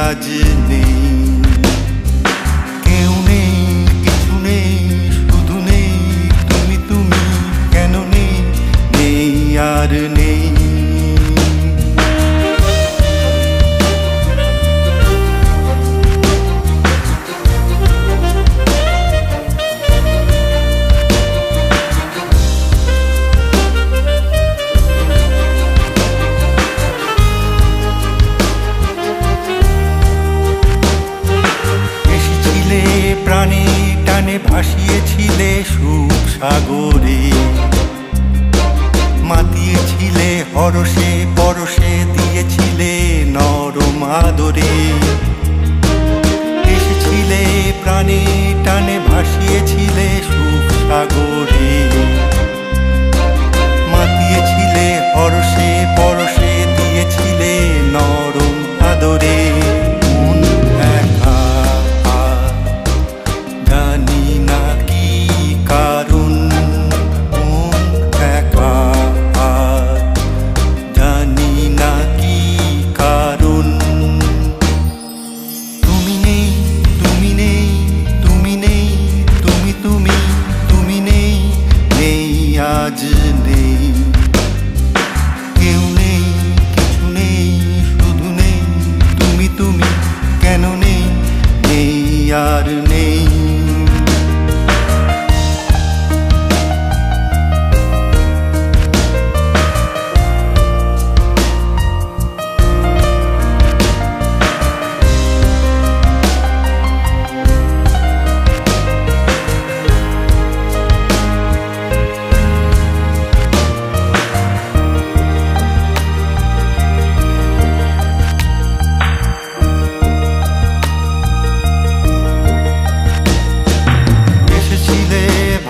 আজ নেই, কেউ নেই, কিছু নেই, শুধু নেই তুমি, তুমি কেন নেই, নেই আর নেই। প্রাণে টানে ভাসিয়েছিলে সুখ সাগরে, মাতিয়েছিলে হরষে পরশে, দিয়েছিলে নরম আদরে। এসেছিলে প্রাণে টানে ভাসিয়েছিলে সুখ সাগরে, মাতিয়েছিলে হরষে পরশে, দিয়েছিলে নরম আদরে। আজ নেই, কেউ নেই, কিছু নেই, শুধু নেই তুমি, তুমি কেন নেই, নেই আর নেই।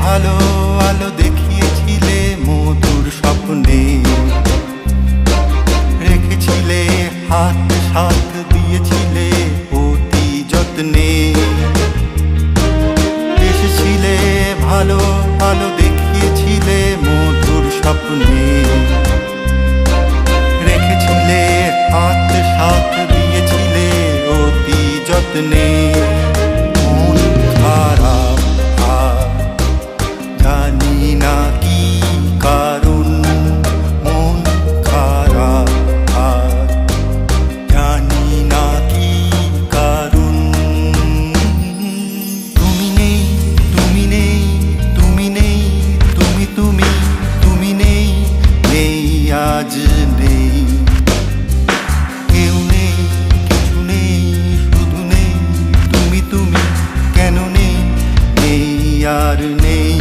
ভালো আলো দেখিয়েছিলে মধুর স্বপ্নে, রেখেছিলে হাত সাথ দিয়েছিলে অতি যত্নে। এসেছিলে ভালো আলো দেখিয়েছিলে মধুর স্বপ্নে, রেখেছিলে হাত সাথ দিয়েছিলে অতি যত্নে। মন খারাপ জানি না কি কারণ, মন খারাপ জানি না কি কারণ। তুমি নেই, তুমি নেই, তুমি নেই, তুমি, তুমি, তুমি নেই, নেই আজ নেই, কেউ নেই, কিছু নেই, শুধু নেই তুমি, তুমি কেন নেই, নেই আর নেই।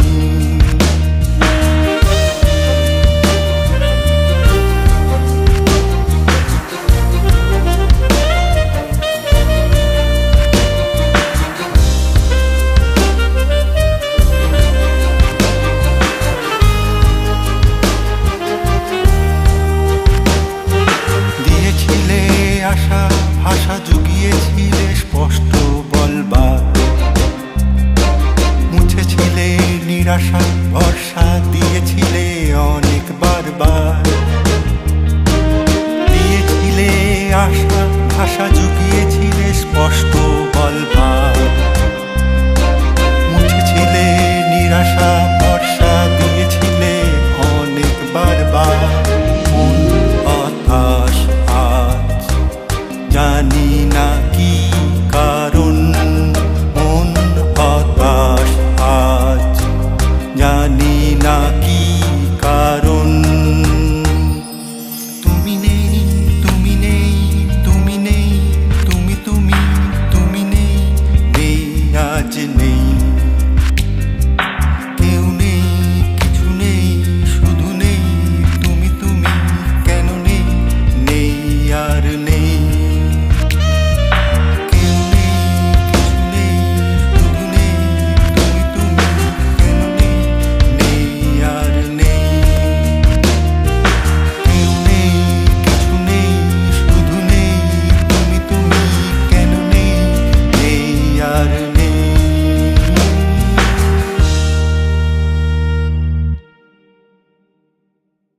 আশা ভাষা জুগিয়েছিলে স্পষ্ট বলবার, মুছেছিলে নিরাশা ভরসা, দিয়েছিলে অনেক বারবার। দিয়েছিলে আশা ভাষা জুগিয়েছিলে স্পষ্ট বলবার, মুছেছিলে নিরাশা ভরসা, দিয়েছিলে অনেক বারবার। মন হতাশ জানি না কি